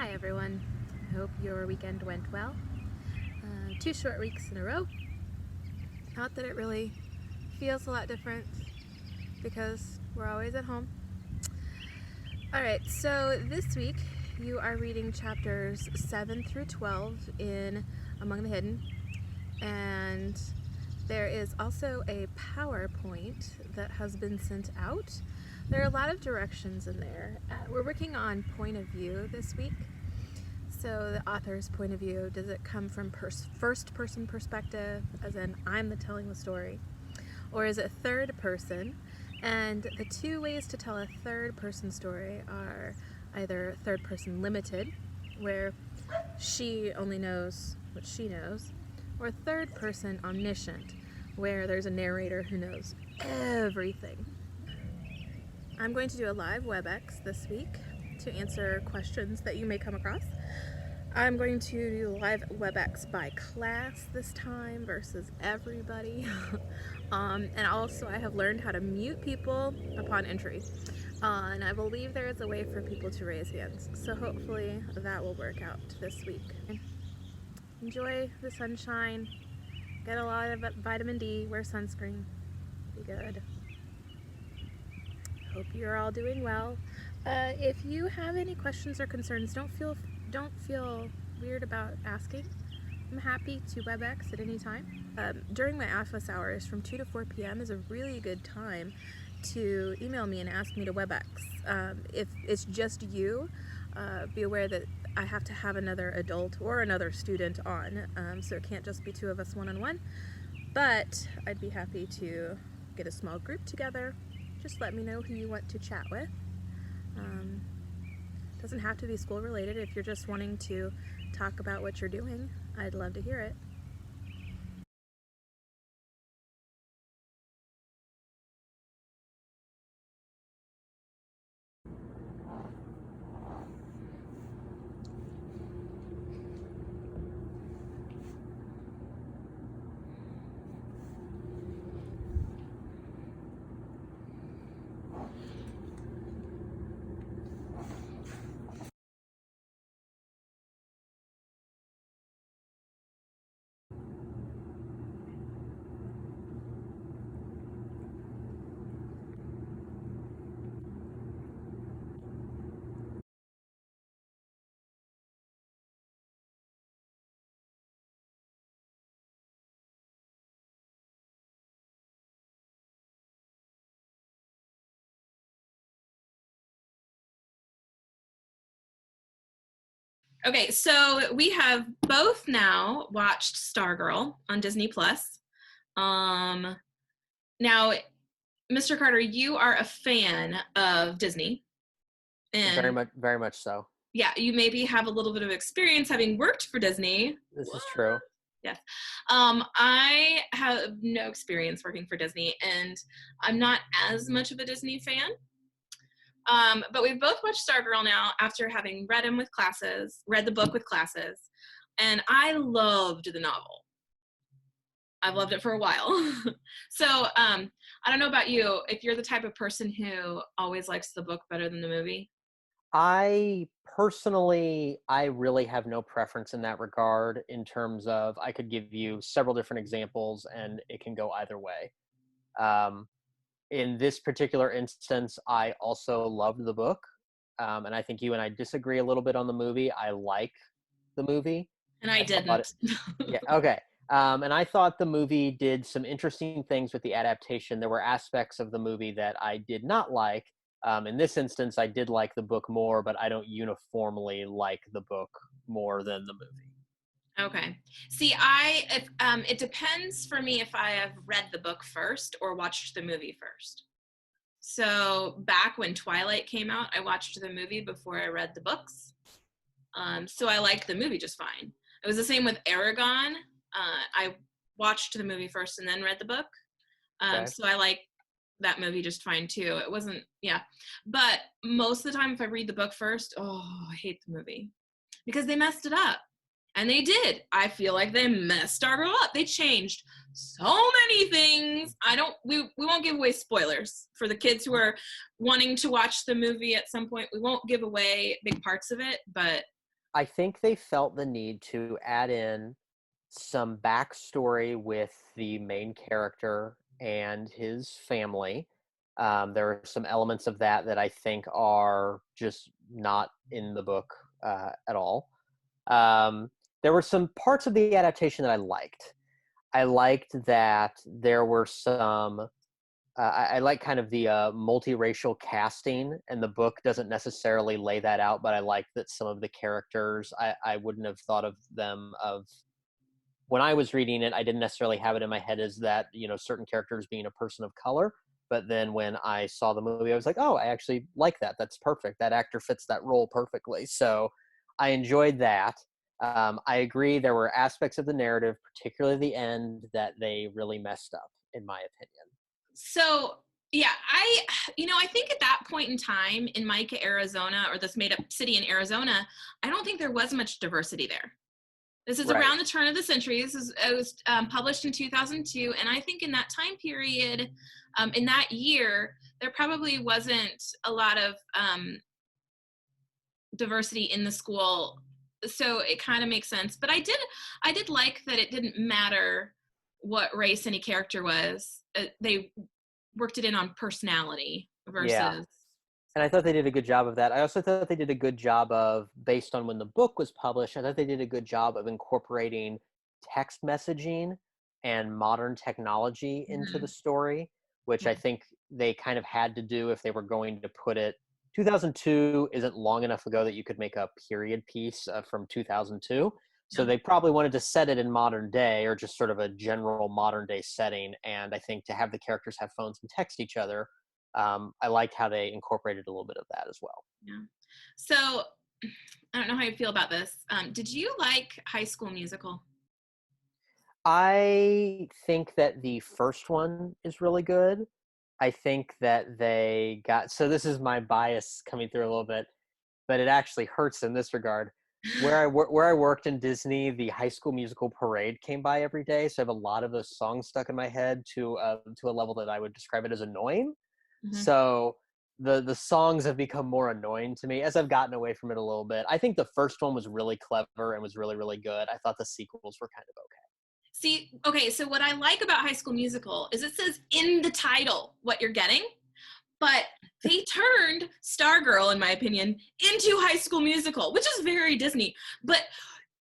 Hi everyone, I hope your weekend went well. 2 short weeks in a row. Not that it really feels a lot different because we're always at home. Alright, so this week you are reading chapters 7 through 12 in Among the Hidden, and there is also a PowerPoint that has been sent out. There are a lot of directions in there. We're working on point of view this week. So the author's point of view, does it come from first person perspective, as in I'm the telling the story, or is it third person? And the two ways to tell a third person story are either third person limited, where she only knows what she knows, or third person omniscient, where there's a narrator who knows everything. I'm going to do a live WebEx this week to answer questions that you may come across. I'm going to do live WebEx by class this time versus everybody. And also I have learned how to mute people upon entry. And I believe there is a way for people to raise hands. So hopefully that will work out this week. Enjoy the sunshine. Get a lot of vitamin D. Wear sunscreen. Be good. Hope you're all doing well. If you have any questions or concerns, don't feel weird about asking. I'm happy to WebEx at any time. During my office hours from 2 to 4 p.m. is a really good time to email me and ask me to WebEx. If it's just you, be aware that I have to have another adult or another student on, so it can't just be two of us one-on-one, but I'd be happy to get a small group together. Just let me know who you want to chat with. Doesn't have to be school related. If you're just wanting to talk about what you're doing, I'd love to hear it. Okay, so we have both now watched Stargirl on Disney Plus. Now, Mr. Carter, you are a fan of Disney, and Very much so. yeah, you maybe have a little bit of experience having worked for Disney. This is true. Yes. I have no experience working for Disney, and I'm not as much of a Disney fan. But we've both watched Stargirl now after having read the book with classes, and I loved the novel. I've loved it for a while. So I don't know about you, if you're the type of person who always likes the book better than the movie. I really have no preference in that regard in terms of I could give you several different examples and it can go either way. In this particular instance, I also loved the book. And I think you and I disagree a little bit on the movie. I like the movie. And I didn't. Yeah, okay. And I thought the movie did some interesting things with the adaptation. There were aspects of the movie that I did not like. In this instance, I did like the book more, but I don't uniformly like the book more than the movie. Okay. See, it depends for me if I have read the book first or watched the movie first. So back when Twilight came out, I watched the movie before I read the books. So I liked the movie just fine. It was the same with Aragon. I watched the movie first and then read the book. Okay. So I like that movie just fine too. It wasn't, yeah. But most of the time, if I read the book first, I hate the movie because they messed it up. And they did. I feel like they messed Stargirl up. They changed so many things. We won't give away spoilers for the kids who are wanting to watch the movie at some point. We won't give away big parts of it, but I think they felt the need to add in some backstory with the main character and his family. There are some elements of that that I think are just not in the book at all. Um, there were some parts of the adaptation that I liked. I liked that there were some. I like kind of the multiracial casting, and the book doesn't necessarily lay that out. But I like that some of the characters I wouldn't have thought of them of when I was reading it. I didn't necessarily have it in my head as that, certain characters being a person of color. But then when I saw the movie, I was like, oh, I actually like that. That's perfect. That actor fits that role perfectly. So I enjoyed that. I agree there were aspects of the narrative, particularly the end, that they really messed up, in my opinion. So yeah, I think at that point in time in Micah, Arizona, or this made up city in Arizona, I don't think there was much diversity there. This is Right. around the turn of the century. It was published in 2002, and I think in that time period, in that year, there probably wasn't a lot of diversity in the school, so it kind of makes sense. But I did like that it didn't matter what race any character was. They worked it in on personality Yeah. versus. And I thought they did a good job of that. I also thought they did a good job of, based on when the book was published, I thought they did a good job of incorporating text messaging and modern technology into the Mhm. story, which Yeah. I think they kind of had to do if they were going to put it. 2002 isn't long enough ago that you could make a period piece from 2002. So Yeah. they probably wanted to set it in modern day, or just sort of a general modern day setting. And I think to have the characters have phones and text each other, I liked how they incorporated a little bit of that as well. Yeah. So I don't know how you feel about this. Did you like High School Musical? I think that the first one is really good. I think that they got, so this is my bias coming through a little bit, but it actually hurts in this regard. Where I worked in Disney, the High School Musical parade came by every day, so I have a lot of those songs stuck in my head to a level that I would describe it as annoying. Mhm. So the songs have become more annoying to me as I've gotten away from it a little bit. I think the first one was really clever and was really, really good. I thought the sequels were kind of okay. See, okay, so what I like about High School Musical is it says in the title what you're getting, but they turned Stargirl, in my opinion, into High School Musical, which is very Disney. But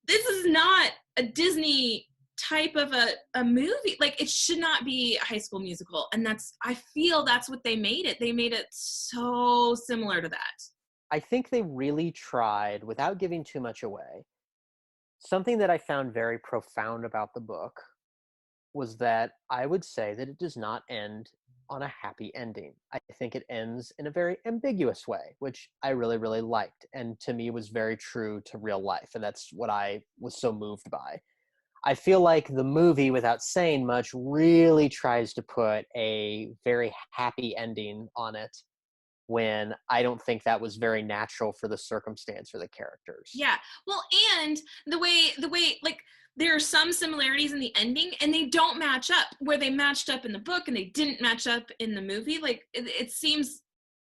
this is not a Disney type of a movie. Like, it should not be a High School Musical. And I feel that's what they made it. They made it so similar to that. I think they really tried, without giving too much away, something that I found very profound about the book was that I would say that it does not end on a happy ending. I think it ends in a very ambiguous way, which I really, really liked. And to me was very true to real life. And that's what I was so moved by. I feel like the movie, without saying much, really tries to put a very happy ending on it, when I don't think that was very natural for the circumstance or the characters. Yeah. Well, and the way like there are some similarities in the ending and they don't match up where they matched up in the book and they didn't match up in the movie. Like it seems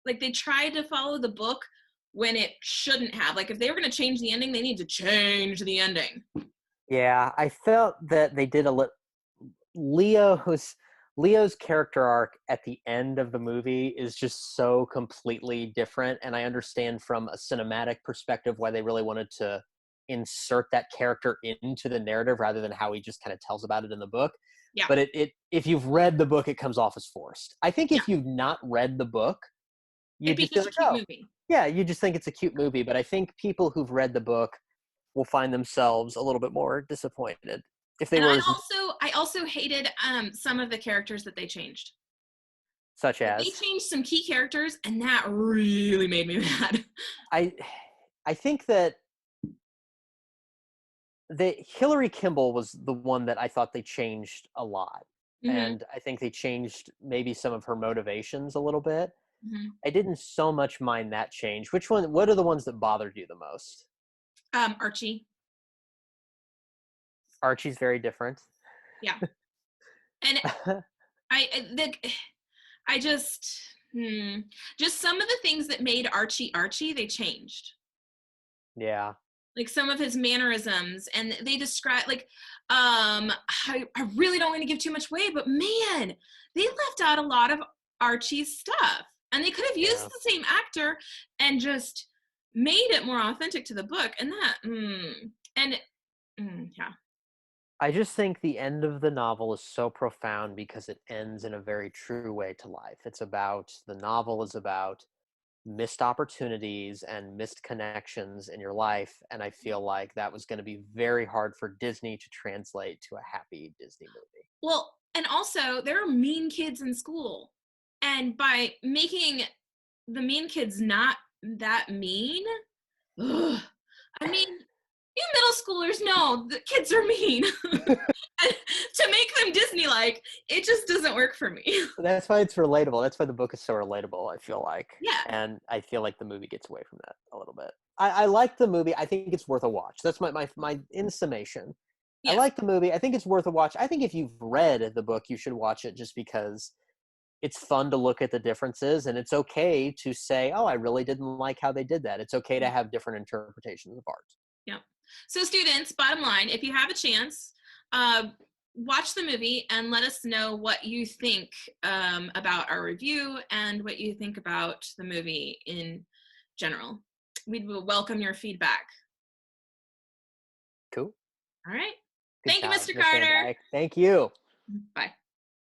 like they tried to follow the book when it shouldn't have. Like if they were going to change the ending, they need to change the ending. Yeah, I felt that they did a little. Leo's Leo's character arc at the end of the movie is just so completely different, and I understand from a cinematic perspective why they really wanted to insert that character into the narrative rather than how he just kind of tells about it in the book. Yeah. But it if you've read the book, it comes off as forced. I think Yeah. if you've not read the book, you It'd be just be just a like, cute oh, movie. yeah, you just think it's a cute movie. But I think people who've read the book will find themselves a little bit more disappointed if they And were I also hated some of the characters that they changed. such Like, they as changed some key characters and that really made me mad. I I think that Hillary Kimball was the one that I thought they changed a lot. Hmm. And I think they changed maybe some of her motivations a little bit. Hmm. I didn't so much mind that change. What are the ones that bothered you the most? Archie. Archie's very different. Yeah. And the I just some of the things that made Archie Archie they changed. Yeah. like some of his mannerisms, and they describe like I really don't want to give too much away, but man, they left out a lot of Archie's stuff, and they could have used Yeah. the same actor and just made it more authentic to the book, and that yeah. I just think the end of the novel is so profound because it ends in a very true way to life. The novel is about missed opportunities and missed connections in your life. And I feel like that was going to be very hard for Disney to translate to a happy Disney movie. Well, and also there are mean kids in school, and by making the mean kids not that mean, ugh, I mean, you middle schoolers know the kids are mean. And to make them Disney-like, it just doesn't work for me. That's why it's relatable. That's why the book is so relatable, I feel like. Yeah. And I feel like the movie gets away from that a little bit. I like the movie. I think it's worth a watch. That's my in summation. I Yes. like the movie. I think it's worth a watch. I think if you've read the book, you should watch it just because it's fun to look at the differences, and it's okay to say, oh, I really didn't like how they did that. It's okay to have different interpretations of art. Yeah. So students, bottom line, if you have a chance, watch the movie and let us know what you think about our review and what you think about the movie in general. We will welcome your feedback. Cool. All right. Good Thank you, job, Mr. Miss Van Carter. Dyke. Thank you. Bye.